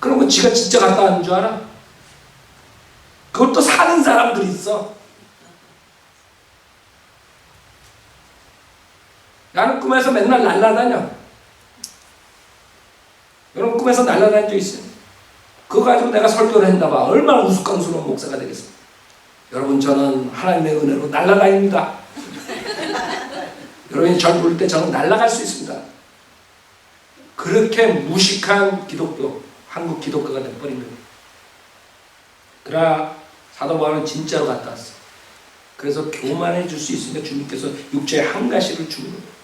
그런 거 지가 진짜 갔다 왔는 줄 알아? 그것도 사는 사람들이 있어. 나는 꿈에서 맨날 날아다녀. 여러분 꿈에서 날아다닌 적 있어요? 그거 가지고 내가 설교를 했나 봐. 얼마나 우스꽝스러운 목사가 되겠어. 여러분 저는 하나님의 은혜로 날아다닙니다. 여러분이 절 부를 때 저는 날아갈 수 있습니다. 그렇게 무식한 기독교, 한국 기독교가 돼버린 거예요. 그러나 사도 바울은 진짜로 갔다 왔어. 그래서 교만해 줄 수 있으니까 주님께서 육체의 한 가시를 주는 거예요.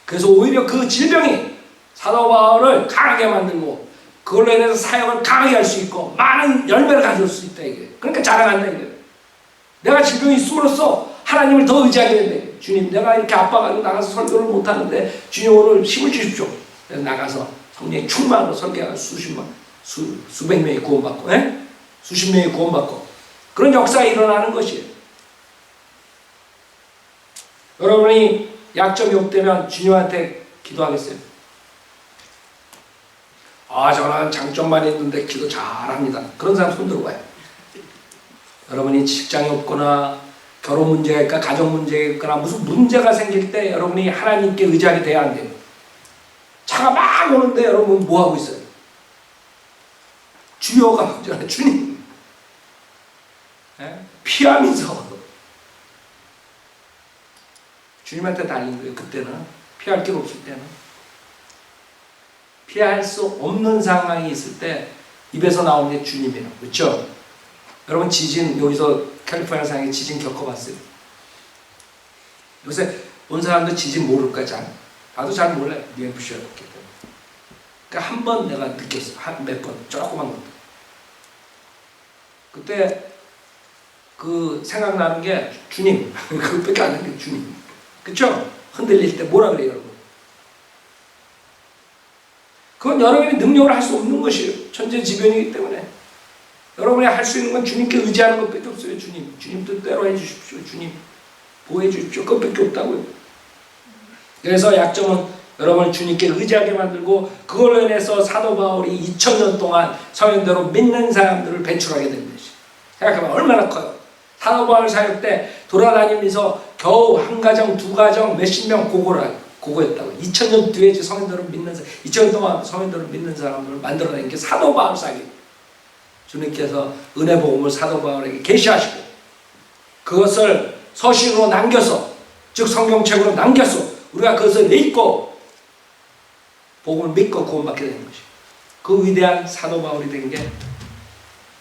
그래서 오히려 그 질병이 사도 바울을 강하게 만들고 그걸로 인해서 사역을 강하게 할 수 있고 많은 열매를 가져올 수 있다 이게. 그러니까 자랑한다 이게. 내가 질병이 있음으로써 하나님을 더 의지하게 된대. 주님 내가 이렇게 아파가지고 나가서 설교를 못하는데 주님 오늘 힘을 주십시오. 그래서 나가서 성령의 충만으로 설교하고 수백 명이 구원받고 수십 명이 구원받고 그런 역사가 일어나는 것이에요. 여러분이 약점이 없다면 주님한테 기도하겠어요? 저는 장점만 있는데 기도 잘합니다. 그런 사람 손 들어봐요. 여러분이 직장이 없거나 결혼 문제일까 가정 문제일까 무슨 문제가 생길 때 여러분이 하나님께 의지하게 돼야 안 돼요. 차가 막 오는데 여러분 뭐 하고 있어요? 주여가 오잖아요. 주님. 피하면서 주님한테 달린 거예요. 그때는 피할 길 없을 때는 피할 수 없는 상황이 있을 때 입에서 나오는 게 주님이라고. 그렇죠? 여러분 지진 여기서 캘리포니아 상에 지진 겪어봤어요? 요새 온 사람도 지진 모를까 잘? 나도 잘 몰라요. UFC였기 때문에. 그러니까 한 번 내가 느꼈어. 몇 번 조그만 것도. 그때 그 생각나는 게 주님. 그것밖에 안 나는 게 주님. 그쵸? 흔들릴 때 뭐라 그래요 여러분? 그건 여러분이 능력을 할 수 없는 것이에요. 천재지변이기 때문에. 여러분이 할 수 있는 건 주님께 의지하는 것밖에 없어요. 주님. 주님 뜻대로 해주십시오. 주님 보호해 주십시오. 그것밖에 없다고요. 그래서 약점은 여러분을 주님께 의지하게 만들고 그걸로 인해서 사도 바울이 2000년 동안 성현대로 믿는 사람들을 배출하게 된 것이. 생각해봐 얼마나 커요. 사도 바울 사역 때 돌아다니면서 겨우 한 가정 두 가정 몇십 명 고고였다고. 2000년 뒤에 성현대로 믿는 사람 2000년 동안 성현대로 믿는 사람들을 만들어낸 게 사도 바울 사역. 주님께서 은혜 복음을 사도 바울에게 계시하시고 그것을 서신으로 남겨서 즉 성경책으로 남겨서 우리가 그것을 읽고 복음을 믿고 구원받게 되는 것이. 그 위대한 사도 바울이 된 게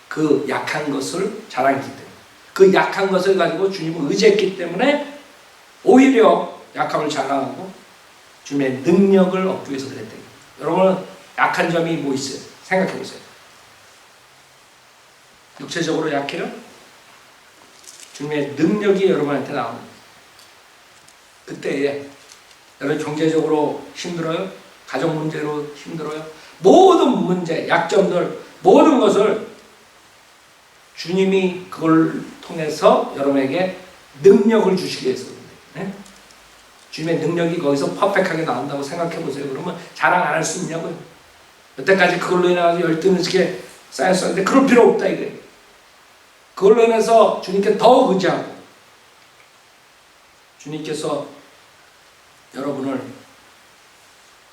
그 약한 것을 자랑했기 때문에 그 약한 것을 가지고 주님을 의지했기 때문에 오히려 약함을 자랑하고 주님의 능력을 얻기 위해서 그랬대요. 여러분은 약한 점이 뭐 있어요? 생각해 보세요. 육체적으로 약해요? 주님의 능력이 여러분한테 나옵니다. 그때에 여러분 경제적으로 힘들어요? 가정 문제로 힘들어요? 모든 문제, 약점들, 모든 것을 주님이 그걸 통해서 여러분에게 능력을 주시기 위해서 그런데 주님의 능력이 거기서 퍼펙트하게 나온다고 생각해 보세요. 그러면 자랑 안 할 수 있냐고요? 여태까지 그걸로 인해서 열등스럽게 쌓였었는데 그럴 필요 없다 이거예요. 그걸로 인해서 주님께 더 의지하고 주님께서 여러분을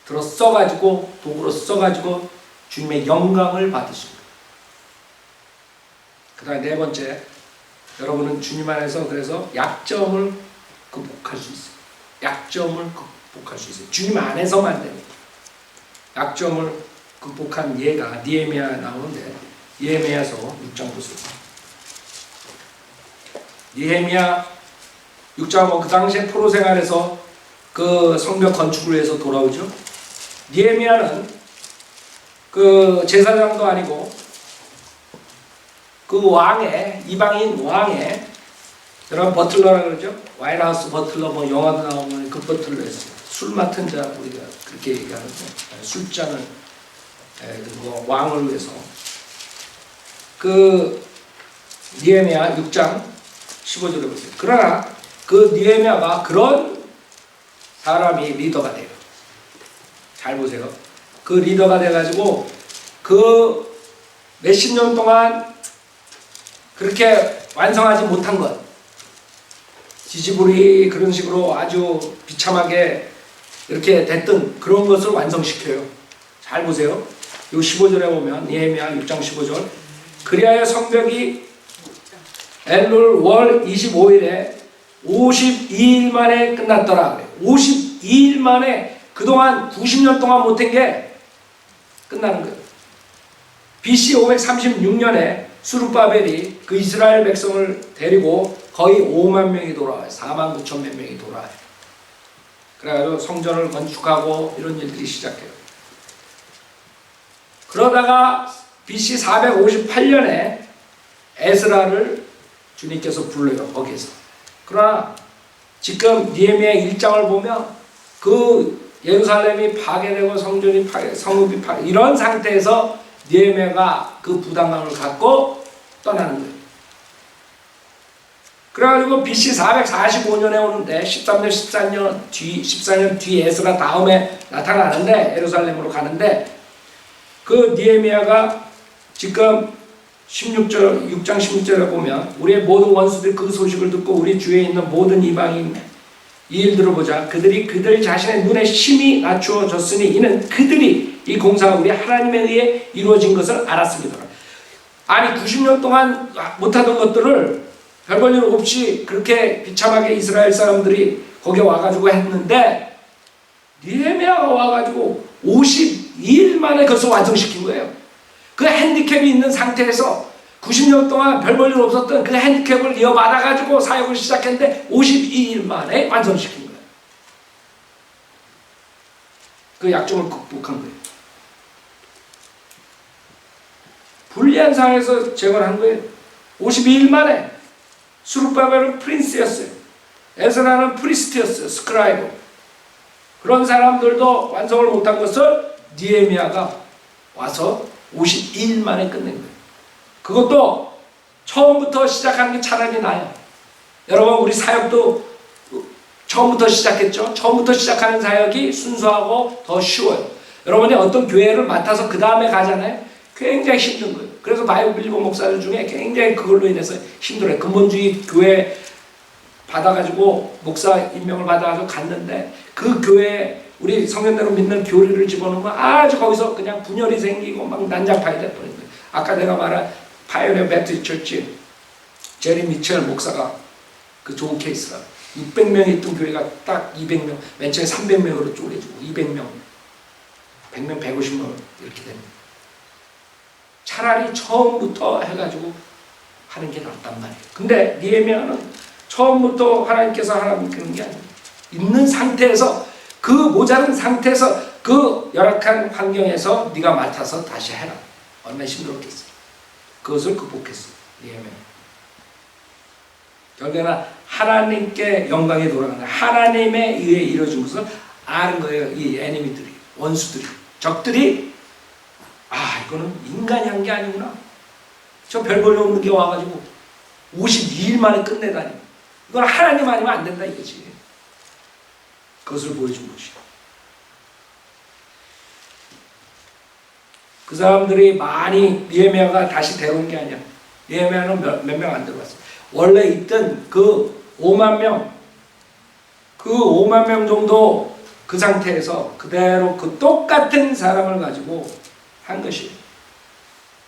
들어 써가지고 도구로 써가지고 주님의 영광을 받으십니다. 그 다음에 네 번째, 여러분은 주님 안에서 그래서 약점을 극복할 수 있어요. 약점을 극복할 수 있어요. 주님 안에서만 됩니다. 약점을 극복한 예가 니에미야에 나오는데 니에미야서 6장 보세요. 니에미야 6장은 그 당시에 포로 생활에서 그 성벽 건축을 위해서 돌아오죠. 니에미야는 그 제사장도 아니고 그 왕의 이방인 왕의 여러분 버틀러라고 그러죠. 와이트하우스 버틀러 뭐 영화도 나오면 그 버틀러 했어요. 술 맡은 자 우리가 그렇게 얘기하는데 술잔을 그리고 왕을 위해서 그 니에미야 6장 15절에 보세요. 그러나 그 니에미야가 그런 사람이 리더가 돼요. 잘 보세요. 그 리더가 돼가지고 그 몇십 년 동안 그렇게 완성하지 못한 것 지지부리 그런 식으로 아주 비참하게 이렇게 됐던 그런 것을 완성시켜요. 잘 보세요. 이 15절에 보면 니에미야 6장 15절 그리하여 성벽이 엘룰 월 25일에 52일 만에 끝났더라. 52일 만에 그동안 90년 동안 못한 게 끝나는 거예요. BC 536년에 수르바벨이 그 이스라엘 백성을 데리고 거의 5만 명이 돌아와요. 4만 9천 몇 명이 돌아와요. 그래가지고 성전을 건축하고 이런 일들이 시작해요. 그러다가 BC 458년에 에스라를 주님께서 불러요. 거기에서. 그러나 지금 니에미야 1장을 보면 그 예루살렘이 파괴되고 성전이 성읍이 파괴 이런 상태에서 니에미야가 그 부담감을 갖고 떠나는 거예요. 그래가지고 BC 445년에 오는데 14년 뒤 에스라 다음에 나타나는데 예루살렘으로 가는데 그 니에미야가 지금 16절, 6장 16절에 보면 우리의 모든 원수들이 그 소식을 듣고 우리 주위에 있는 모든 이방인 이 일들을 보자. 그들이 그들 자신의 눈에 심히 낮추어졌으니 이는 그들이 이 공사가 우리 하나님에 의해 이루어진 것을 알았습니다. 아니 90년 동안 못하던 것들을 별 볼 일 없이 그렇게 비참하게 이스라엘 사람들이 거기 와가지고 했는데 느헤미야가 와가지고 52일 만에 그것을 완성시킨 거예요. 그 핸디캡이 있는 상태에서 90년 동안 별 볼 일 없었던 그 핸디캡을 이어받아가지고 사역을 시작했는데 52일 만에 완성시킨 거예요. 그 약점을 극복한 거예요. 불리한 상황에서 제거한 거예요. 52일 만에. 수룹바벨은 프린스였어요. 에스라는 프리스트였어요. 스크라이브. 그런 사람들도 완성을 못한 것을 느헤미야가 와서 52일 만에 끝낸 거예요. 그것도 처음부터 시작하는 게 차라리 나아요. 여러분 우리 사역도 처음부터 시작했죠. 처음부터 시작하는 사역이 순수하고 더 쉬워요. 여러분이 어떤 교회를 맡아서 그 다음에 가잖아요. 굉장히 힘든 거예요. 그래서 바이오빌리버 목사들 중에 굉장히 그걸로 인해서 힘들어요. 근본주의 교회 받아가지고 목사 임명을 받아가지고 갔는데 그 교회에 우리 성현대로 믿는 교리를 집어넣으면 아주 거기서 그냥 분열이 생기고 막 난장판이 돼버린 거예요. 아까 내가 말한 파이오니어 배프티스트 처치 제리 미첼 목사가 그 좋은 케이스가 600명이 있던 교회가 딱 200명, 맨 처음에 300명으로 쪼개지고 200명, 100명, 150명 이렇게 됩니다. 차라리 처음부터 해가지고 하는 게 낫단 말이에요. 근데 느헤미야는 처음부터 하나님께서 하라는 그런 게 아니에요. 있는 상태에서 그 모자른 상태에서 그 열악한 환경에서 네가 맡아서 다시 해라. 얼마나 힘들었겠어요. 그것을 극복했어요. 느헤미야. 결국에는 하나님께 영광이 돌아가는 하나님에 의해 이루어진 것을 아는 거예요. 이 애니미들이, 원수들이, 적들이 이거는 인간이 한 게 아니구나. 저 별 볼 일 없는 게 와가지고 52일 만에 끝내다니. 이건 하나님 아니면 안 된다 이거지. 그것을 보여준 것이요. 그 사람들이 많이 느헤미야가 다시 데려온 게 아니야. 느헤미야는 몇 명 안 들어왔어. 원래 있던 그 5만 명, 그 5만 명 정도 그 상태에서 그대로 그 똑같은 사람을 가지고 한 것이에요.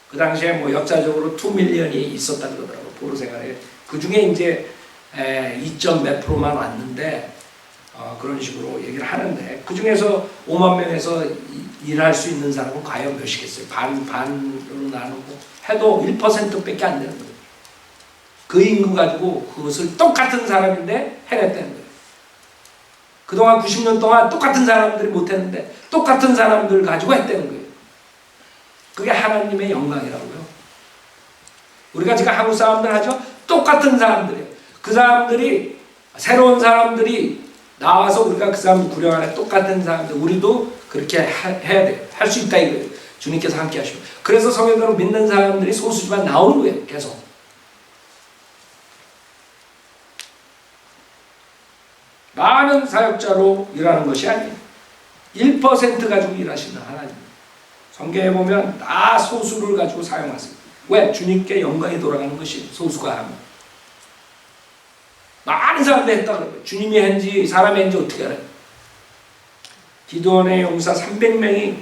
그 당시에 뭐 역사적으로 2밀리언이 있었다 그러더라고, 보로 생활에. 그 중에 이제 2점 몇 프로만 왔는데, 그런 식으로 얘기를 하는데, 그 중에서 5만 명에서 일할 수 있는 사람은 과연 몇이겠어요? 반으로 나누고 해도 1%밖에 안 되는 거예요. 그 인구 가지고 그것을 똑같은 사람인데 해냈다는 거예요. 그동안 90년 동안 똑같은 사람들이 못했는데 똑같은 사람들 가지고 했다는 거예요. 그게 하나님의 영광이라고요. 우리가 지금 한국 사람들 하죠? 똑같은 사람들이에요. 그 사람들이, 새로운 사람들이 나와서 우리가 그 사람들 구령하는 똑같은 사람들, 우리도 그렇게 해야 돼요. 할 수 있다 이거예요. 주님께서 함께 하시고. 그래서 성경대로 믿는 사람들이 소수지만 나오는 거예요. 계속. 많은 사역자로 일하는 것이 아니에요. 1% 가지고 일하신다 하나님. 성경에 보면 다 소수를 가지고 사용하세요. 왜? 주님께 영광이 돌아가는 것이 소수가 하면. 많은 사람들이 했다 그래요. 주님이 했는지 사람이 했는지 어떻게 알아요? 기드온의 용사 300명이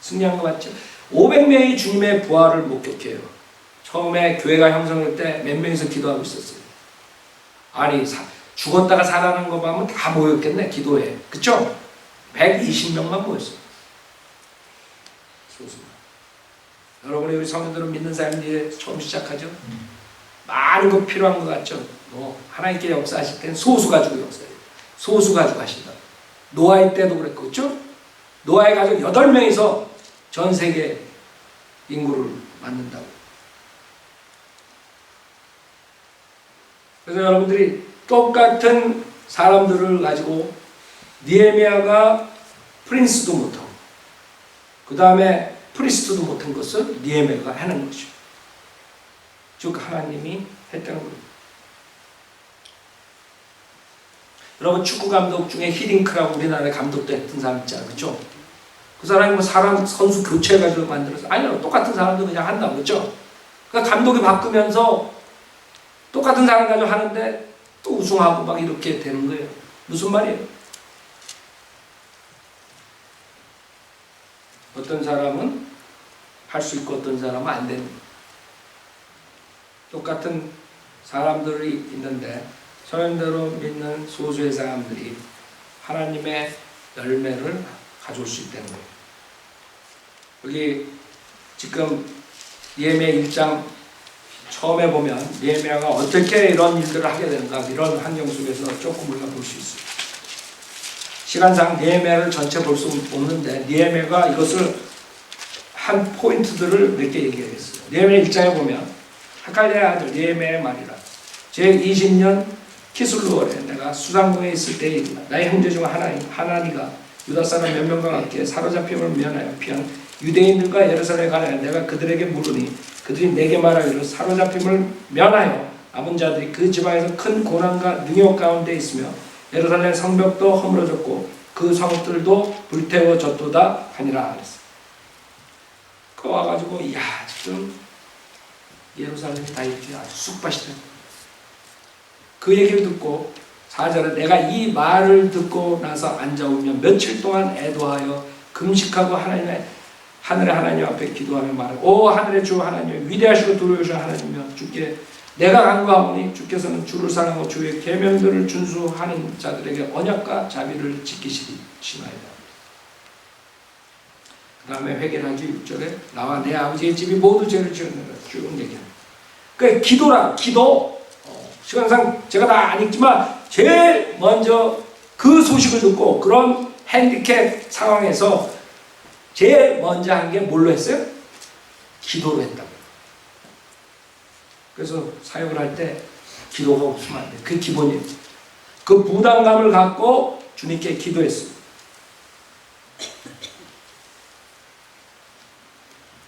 승리한 것 같죠? 500명이 주님의 부활을 목격해요. 처음에 교회가 형성될 때 몇 명이서 기도하고 있었어요. 아니 죽었다가 살아난 거 보면 다 모였겠네 기도에. 그쵸? 120명만 모였어요. 소수만. 여러분이 우리 성도들은 믿는 사람들이 처음 시작하죠? 많은 거 필요한 것 같죠? 하나님께 역사하실 때는 소수 가지고 역사해요. 소수 가지고 하신다. 노아의 때도 그랬고, 그렇죠? 노아의 가족 8명이서 전 세계 인구를 만든다고. 그래서 여러분들이 똑같은 사람들을 가지고 느헤미야가 프린스도 못하고 그 다음에 프리스트도 못한 것을 느헤미야가 해낸 것이죠. 즉 하나님이 했다는 겁니다. 여러분 축구 감독 중에 히딩크라고 우리나라의 감독도 했던 사람 있잖아요. 그렇죠? 그 사람이 뭐 사람 선수 교체해가지고 만들어서 아니요 똑같은 사람도 그냥 한다고 그렇죠? 그러니까 감독이 바꾸면서 똑같은 사람 가지고 하는데 또 우승하고 막 이렇게 되는 거예요. 무슨 말이에요? 어떤 사람은 할 수 있고 어떤 사람은 안 되는 거예요. 똑같은 사람들이 있는데 소연대로 믿는 소수의 사람들이 하나님의 열매를 가져올 수 있다는 거예요. 여기 지금 예레미야 1장 처음에 보면 예레미야가 어떻게 이런 일들을 하게 되는가, 이런 환경 속에서 조금 우리가 볼 수 있어요. 시간상 예레미야를 전체 볼 수 없는데 예레미야가 이것을 한 포인트들을 몇 개 얘기하겠어요. 예레미야 1장에 보면 하갈랴의 아들 예레미야의 말이라. 제20년 키슬루월에 내가 수상궁에 있을 때에 나의 형제 중 하나니가 유다 사람 몇 명과 함께 사로잡힘을 면하여 피한 유대인들과 예루살렘에 가려 내가 그들에게 물으니 그들이 내게 말하기를 사로잡힘을 면하여 남은 자들이 그 지방에서 큰 고난과 능욕 가운데 있으며 예루살렘 성벽도 허물어졌고 그 성읍들도 불태워졌도다 하니라 그랬어요. 그 와가지고 이야 지금 예루살렘이 다 이렇게 아주 쑥밭이 된 거예요. 그 얘기를 듣고 4절에 내가 이 말을 듣고 나서 앉아오며 며칠 동안 애도하여 금식하고 하늘의 하나님 앞에 기도하며 말하고 오 하늘의 주 하나님 위대하시고 두려우신 하나님이여 주께 내가 간구하오니 주께서는 주를 사랑하고 주의 계명들을 준수하는 자들에게 언약과 자비를 지키시나이다. 그 다음에 회개하기 6절에 나와 내 아버지의 집이 모두 죄를 지었느라 쭉 얘기합니다. 그 기도라 기도 시간상 제가 다 안 읽지만 제일 먼저 그 소식을 듣고 그런 핸디캡 상황에서 제일 먼저 한 게 뭘로 했어요? 기도로 했다고. 그래서 사역을 할 때 기도가 없으면 안 돼. 그게 기본이에요. 그 부담감을 갖고 주님께 기도했어요.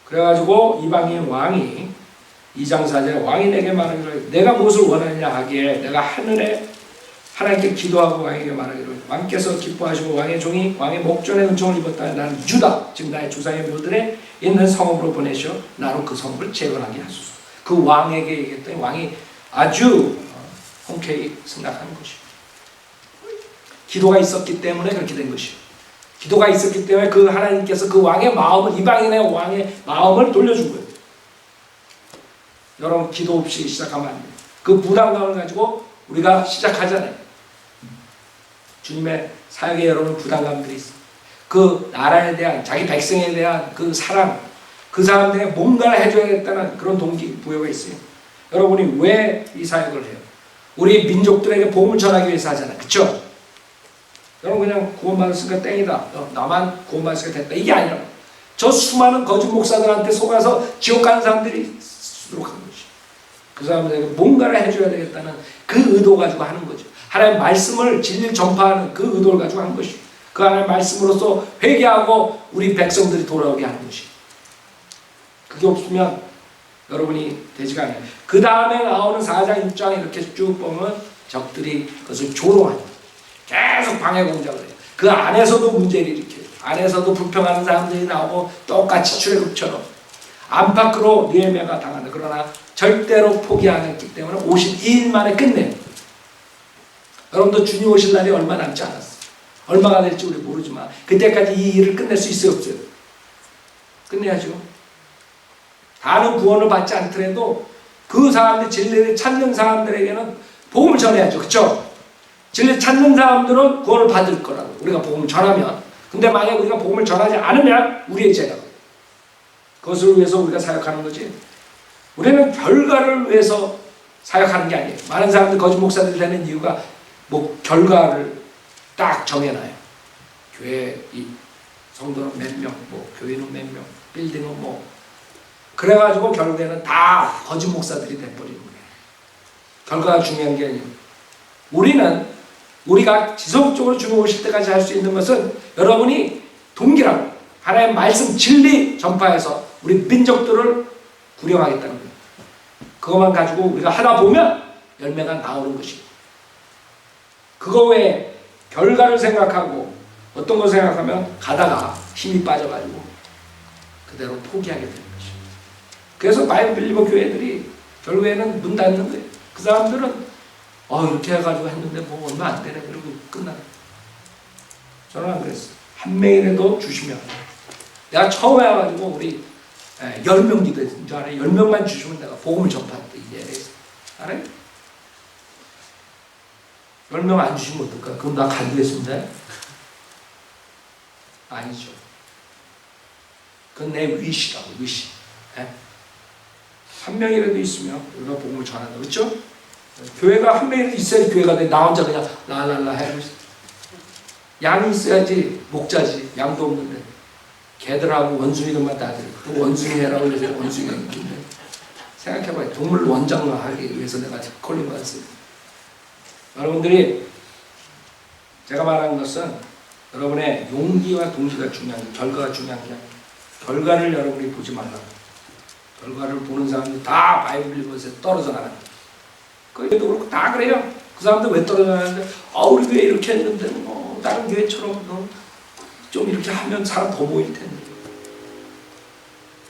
그래가지고 이방인 왕이 2장 4절에 왕이 내게 말하기를 내가 무엇을 원하느냐 하기에 내가 하늘에 하나님께 기도하고 왕에게 말하기를 왕께서 기뻐하시고 왕의 종이 왕의 목전에 은총을 입었다. 나는 유다 즉 나의 조상의 묘들에 있는 성읍으로 보내시어 나로 그 성읍을 재건하게 하소서. 그 왕에게 얘기했더니 왕이 아주 흔쾌히 승낙하는 것이요. 기도가 있었기 때문에 그렇게 된 것이요. 기도가 있었기 때문에 그 하나님께서 그 왕의 마음을 이방인의 왕의 마음을 돌려준 거예요. 여러분 기도 없이 시작하면 안 돼요. 그 부담감을 가지고 우리가 시작하잖아요. 주님의 사역에 여러분 부담감들이 있어요. 그 나라에 대한 자기 백성에 대한 그 사랑, 그 사람들에게 뭔가를 해줘야겠다는 그런 동기부여가 있어요. 여러분이 왜 이 사역을 해요? 우리 민족들에게 복음을 전하기 위해서 하잖아요. 그렇죠? 여러분 그냥 구원받았으니까 땡이다. 나만 구원받았으니까 됐다. 이게 아니라 저 수많은 거짓 목사들한테 속아서 지옥 가는 사람들이 수두룩한 것이. 그 사람들에게 뭔가를 해줘야 되겠다는 그 의도 가지고 하는 거죠. 하나님의 말씀을 진리를 전파하는 그 의도를 가지고 하는 것이. 그 하나님의 말씀으로서 회개하고 우리 백성들이 돌아오게 하는 것이. 그게 없으면 여러분이 되지가 않아요. 그 다음에 나오는 4장 6장 이렇게 쭉 보면 적들이 그것을 조롱하죠. 계속 방해 공작을 해요. 그 안에서도 문제를 일으켜요. 안에서도 불평하는 사람들이 나오고 똑같이 출애굽처럼 안팎으로 느헤미야가 당한다. 그러나 절대로 포기 안 했기 때문에 52일 만에 끝내요. 여러분도 주님 오실 날이 얼마 남지 않았어요. 얼마가 될지 우리 모르지만 그때까지 이 일을 끝낼 수 있어요, 없어요? 끝내야죠. 다른 구원을 받지 않더라도 그 사람들 진리를 찾는 사람들에게는 복음을 전해야죠. 그렇죠? 진리 찾는 사람들은 구원을 받을 거라고. 우리가 복음을 전하면. 근데 만약 우리가 복음을 전하지 않으면 우리의 죄라고. 그것을 위해서 우리가 사역하는 거지. 우리는 결과를 위해서 사역하는 게 아니에요. 많은 사람들 거짓 목사들이 되는 이유가 뭐 결과를 딱 정해놔요. 교회 이 성도는 몇 명, 뭐 교회는 몇 명, 빌딩은 뭐 그래가지고 결국에는 다 거짓 목사들이 돼버리는 거예요. 결과가 중요한 게 아니에요. 우리는 우리가 지속적으로 주님 오실 때까지 할 수 있는 것은 여러분이 동기라고 하나님의 말씀 진리 전파해서 우리 민족들을 구령하겠다는 거예요. 그것만 가지고 우리가 하다 보면 열매가 나오는 것이고 그거 외에 결과를 생각하고 어떤 걸 생각하면 가다가 힘이 빠져가지고 그대로 포기하게 되는 것이에요. 그래서 바이블 빌리버 교회들이 결국에는 문 닫는 거예요. 그 사람들은 이렇게 해가지고 했는데 뭐 얼마 안 되네 그리고 끝나. 저는 안 그랬어요. 한 명이라도 주시면 내가 처음에 와가지고 우리 10명 기도했는 줄 알아요. 10명만 주시면 내가 복음을 전파했다. 이제 알아요? 10명 안 주시면 어떨까? 그럼 나 간두겠습니다. 아니죠. 그건 내 위시라고, 위시. 한 명이라도 있으면 우리가 복음을 전한다. 그렇죠? 교회가 한 명이라도 있어야 교회가 돼. 나 혼자 그냥 랄랄라 해. 양이 있어야지 목자지. 양도 없는데 개들하고 원숭이들만 다 들어. 또 원숭이 해라고 해서 원숭이가 있는데 생각해봐요. 동물 원장을 하기 위해서 내가 콜린 받았어요. 여러분들이 제가 말하는 것은 여러분의 용기와 동기가 중요한 게 결과가 중요한 게 아니에요. 결과를 여러분이 보지 말라고. 결과를 보는 사람들이 다 바이블 빌리버스에 떨어져 나가는 거예요. 그래도 그렇고 다 그래요. 그 사람들 왜 떨어져 나가는데 우리 교회 이렇게 했는데 다른 교회처럼 좀 이렇게 하면 사람 더 모일 텐데.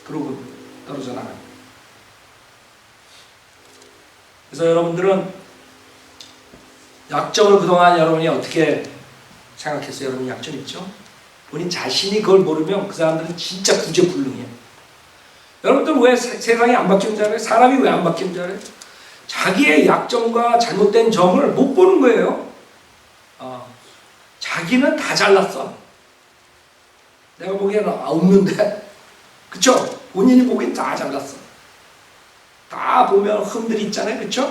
그러고 떨어져 나가는 거예요. 그래서 여러분들은 약점을 그동안 여러분이 어떻게 생각했어요? 여러분 약점 있죠? 본인 자신이 그걸 모르면 그 사람들은 진짜 구제불능이에요. 여러분들 왜 세상이 안 바뀌는 줄 알아요? 사람이 왜 안 바뀌는 줄 알아요? 자기의 약점과 잘못된 점을 못 보는 거예요. 자기는 다 잘났어. 내가 보기에는 없는데. 그쵸? 본인이 보기엔 다 잘났어. 다 보면 흠들이 있잖아요. 그쵸?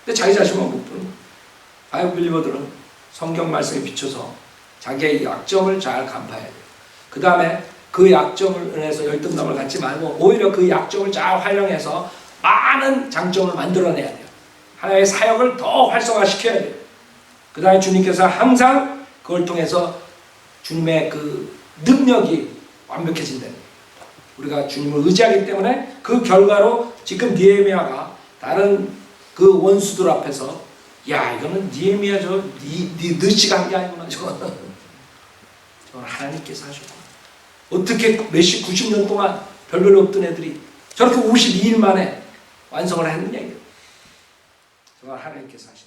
근데 자기 자신만 못 보는 거예요. 바이블 빌리버들은 성경 말씀에 비춰서 자기의 약점을 잘 간파해야 돼요. 그 다음에 그 약점을 인해서 열등감을 갖지 말고 오히려 그 약점을 잘 활용해서 많은 장점을 만들어내야 돼요. 하나님의 사역을 더 활성화시켜야 돼요. 그 다음에 주님께서 항상 그걸 통해서 주님의 그 능력이 완벽해진다. 우리가 주님을 의지하기 때문에 그 결과로 지금 느헤미야가 다른 그 원수들 앞에서 야 이거는 느헤미야 네 너씨가 한 게 아니구나 저거는 하나님께서 하셨고 어떻게 몇십 90년 동안 별별 없던 애들이 저렇게 52일 만에 완성을 했느냐 이거 저건 하나님께서 하신